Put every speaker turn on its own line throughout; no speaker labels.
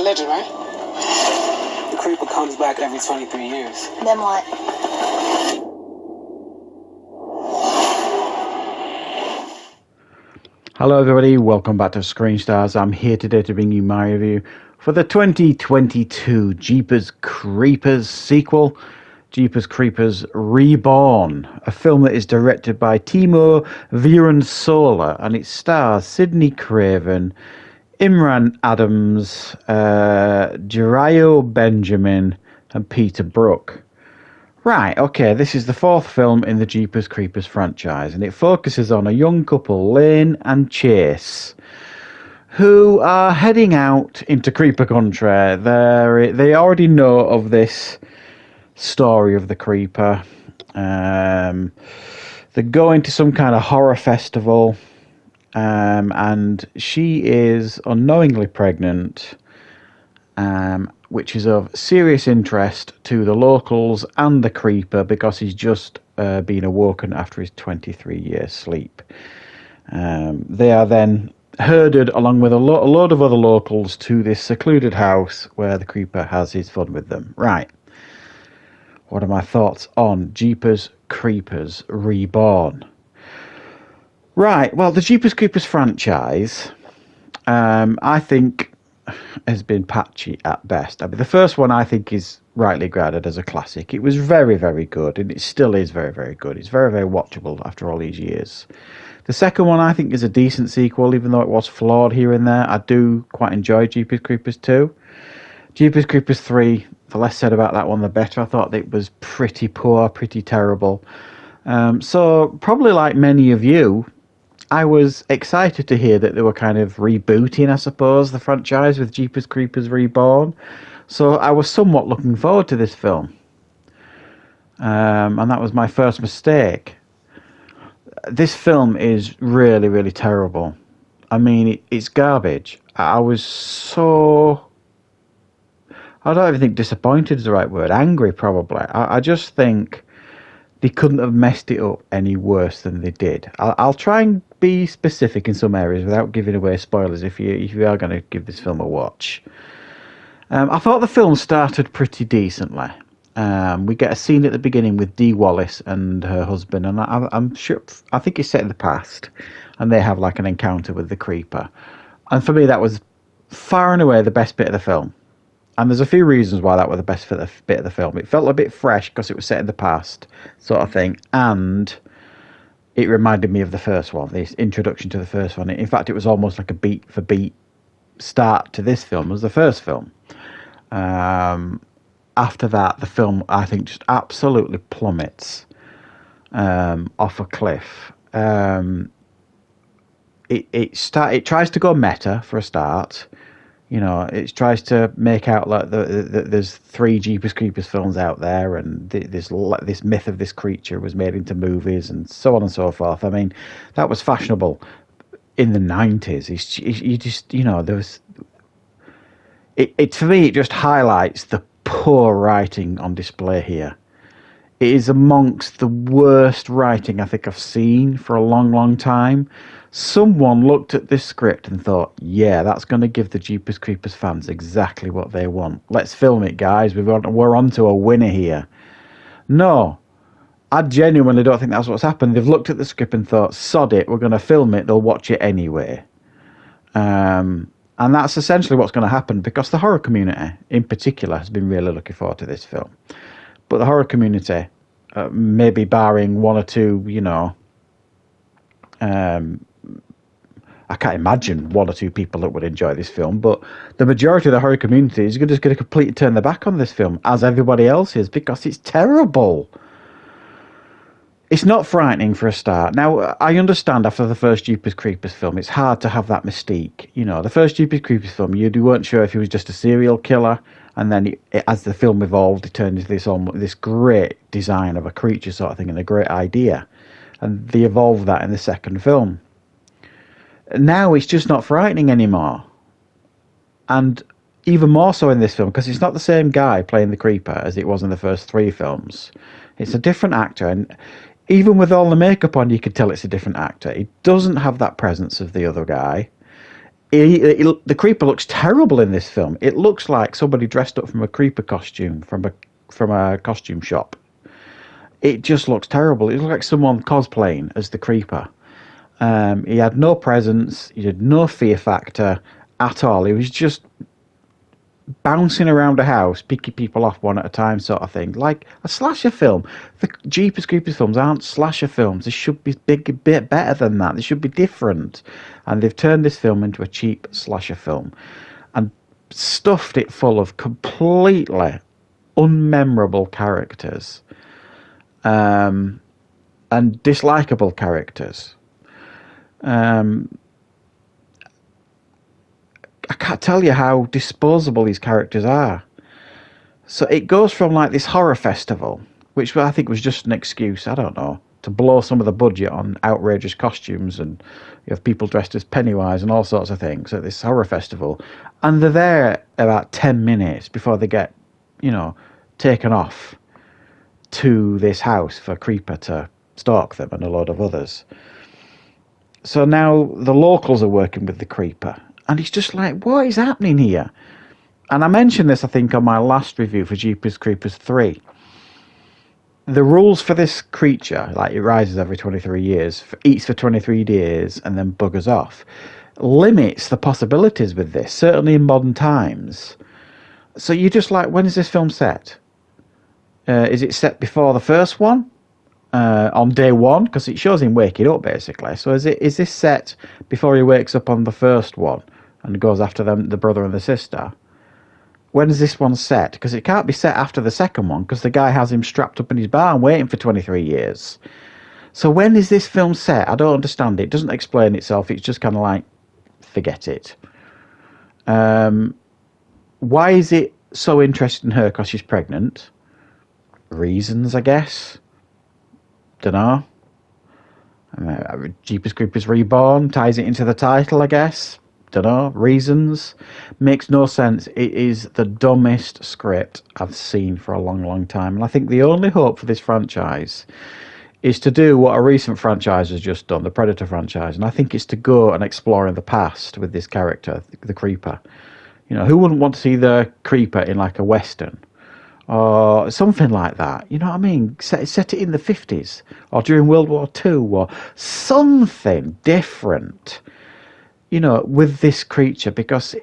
legend, right? The creeper comes back every 23 years.
Then what?
Hello everybody, welcome back to Screenstars. I'm here today to bring you my review for the 2022 Jeepers Creepers sequel, Jeepers Creepers Reborn, a film that is directed by Timo Viransola and it stars Sidney Craven, Imran Adams, Jericho Benjamin and Peter Brook. Right, okay, this is the fourth film in the Jeepers Creepers franchise, and it focuses on a young couple, Lane and Chase, who are heading out into creeper country. They already know of this story of the creeper. They're going to some kind of horror festival, and she is unknowingly pregnant, which is of serious interest to the locals and the creeper because he's just been awoken after his 23-year sleep. They are then herded along with a load of other locals to this secluded house where the creeper has his fun with them. Right. What are my thoughts on Jeepers Creepers Reborn? Right, well, the Jeepers Creepers franchise, I think, has been patchy at best. I mean, the first one I think is rightly regarded as a classic. It was very, very good, and it still is very, very good. It's very, very watchable after all these years. The second one I think is a decent sequel, even though it was flawed here and there. I do quite enjoy Jeepers Creepers 2. Jeepers Creepers 3, the less said about that one, the better. I thought it was pretty poor, pretty terrible. So probably like many of you, I was excited to hear that they were kind of rebooting, I suppose, the franchise with Jeepers Creepers Reborn. So I was somewhat looking forward to this film. And that was my first mistake. This film is really, really terrible. I mean, it's garbage. I was so... I don't even think disappointed is the right word. Angry, probably. I just think they couldn't have messed it up any worse than they did. I'll try and be specific in some areas without giving away spoilers if you are going to give this film a watch. I thought the film started pretty decently. We get a scene at the beginning with Dee Wallace and her husband, and I'm sure, I think it's set in the past, and they have like an encounter with the creeper. And for me, that was far and away the best bit of the film. And there's a few reasons why that was the best bit of the film. It felt a bit fresh because it was set in the past, sort of thing. And it reminded me of the first one, the introduction to the first one. In fact, it was almost like a beat-for-beat start to this film as the first film. After that, the film, I think, just absolutely plummets off a cliff. It tries to go meta for a start. You know, it tries to make out like there's 3 Jeepers Creepers films out there, and this myth of this creature was made into movies, and so on and so forth. I mean, that was fashionable in the 90s. There was... It for me, it just highlights the poor writing on display here. It is amongst the worst writing I think I've seen for a long, long time. Someone looked at this script and thought, yeah, that's going to give the Jeepers Creepers fans exactly what they want. Let's film it, guys. We're on to a winner here. No, I genuinely don't think that's what's happened. They've looked at the script and thought, sod it, we're going to film it. They'll watch it anyway. And that's essentially what's going to happen, because the horror community in particular has been really looking forward to this film. But the horror community, maybe barring one or two, I can't imagine one or two people that would enjoy this film, but the majority of the horror community is just going to completely turn their back on this film, as everybody else is, because it's terrible. It's not frightening for a start. Now, I understand after the first Jeepers Creepers film, it's hard to have that mystique. The first Jeepers Creepers film, you weren't sure if he was just a serial killer, and then as the film evolved, it turned into this great design of a creature sort of thing, and a great idea. And they evolved that in the second film. Now it's just not frightening anymore. And even more so in this film, because it's not the same guy playing the creeper as it was in the first 3 films. It's a different actor, and even with all the makeup on, you can tell it's a different actor. He doesn't have that presence of the other guy. The creeper looks terrible in this film. It looks like somebody dressed up from a creeper costume from a costume shop. It just looks terrible. It looks like someone cosplaying as the creeper. He had no presence. He had no fear factor at all. He was just bouncing around a house, picking people off one at a time, sort of thing, like a slasher film. The Jeepers Creepers films aren't slasher films. They should be a bit better than that. They should be different, and they've turned this film into a cheap slasher film and stuffed it full of completely unmemorable characters, and dislikable characters. I can't tell you how disposable these characters are. So it goes from like this horror festival, which I think was just an excuse, I don't know, to blow some of the budget on outrageous costumes, and you have people dressed as Pennywise and all sorts of things at this horror festival. And they're there about 10 minutes before they get, taken off to this house for Creeper to stalk them and a load of others. So now the locals are working with the Creeper. And it's just like, what is happening here? And I mentioned this, I think, on my last review for Jeepers Creepers 3. The rules for this creature, like it rises every 23 years, eats for 23 days, and then buggers off, limits the possibilities with this, certainly in modern times. So you're just like, when is this film set? Is it set before the first one? On day one? Because it shows him waking up, basically. So is this set before he wakes up on the first one and goes after them, the brother and the sister? When is this one set? Because it can't be set after the second one, because the guy has him strapped up in his barn waiting for 23 years. So when is this film set? I don't understand it. It doesn't explain itself. It's just kind of like, forget it. Why is it so interested in her? Because she's pregnant. Reasons, I guess. Dunno. Jeepers Creepers Reborn ties it into the title, I guess. Dunno. Reasons. Makes no sense. It is the dumbest script I've seen for a long, long time. And I think the only hope for this franchise is to do what a recent franchise has just done, the Predator franchise. And I think it's to go and explore in the past with this character, the Creeper. Who wouldn't want to see the Creeper in like a Western? Or something like that, you know what I mean? Set it in the 50s, or during World War II, or something different, with this creature, because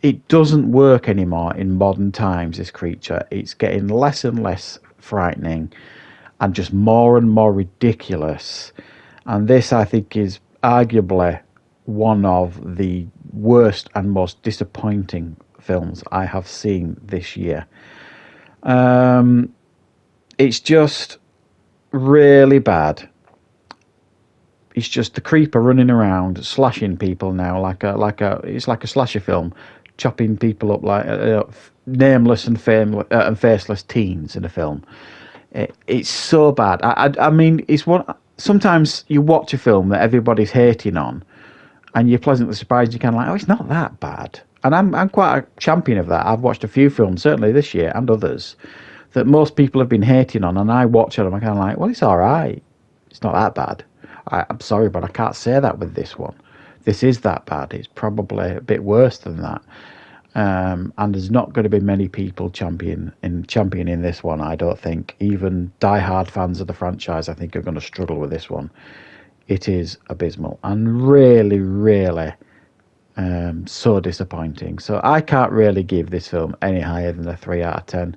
it doesn't work anymore in modern times, this creature. It's getting less and less frightening, and just more and more ridiculous. And this, I think, is arguably one of the worst and most disappointing films I have seen this year. It's just really bad. It's just the Creeper running around slashing people now, it's like a slasher film, chopping people up like nameless and faceless teens in a film. It's so bad. I mean, it's one. Sometimes you watch a film that everybody's hating on, and you're pleasantly surprised. You're kind of like, oh, it's not that bad. And I'm quite a champion of that. I've watched a few films, certainly this year and others, that most people have been hating on, and I watch it and I'm kind of like, well, it's all right. It's not that bad. I'm sorry, but I can't say that with this one. This is that bad. It's probably a bit worse than that. And there's not going to be many people championing this one, I don't think. Even die-hard fans of the franchise, I think, are going to struggle with this one. It is abysmal and really, really so disappointing. So I can't really give this film any higher than a 3 out of 10.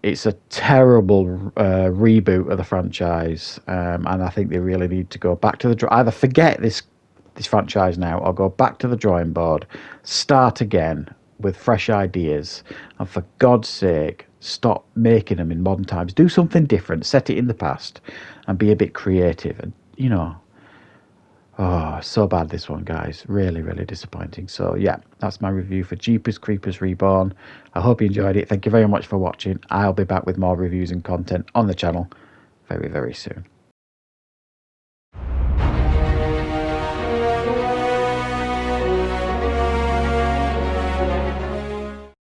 It's a terrible reboot of the franchise, and I think they really need to go back to either forget this franchise now, or go back to the drawing board, start again with fresh ideas, and for God's sake, stop making them in modern times. Do something different, set it in the past, and be a bit creative. And oh, so bad, this one, guys. Really, really disappointing. So yeah, that's my review for Jeepers Creepers Reborn. I hope you enjoyed it. Thank you very much for watching. I'll be back with more reviews and content on the channel very, very soon.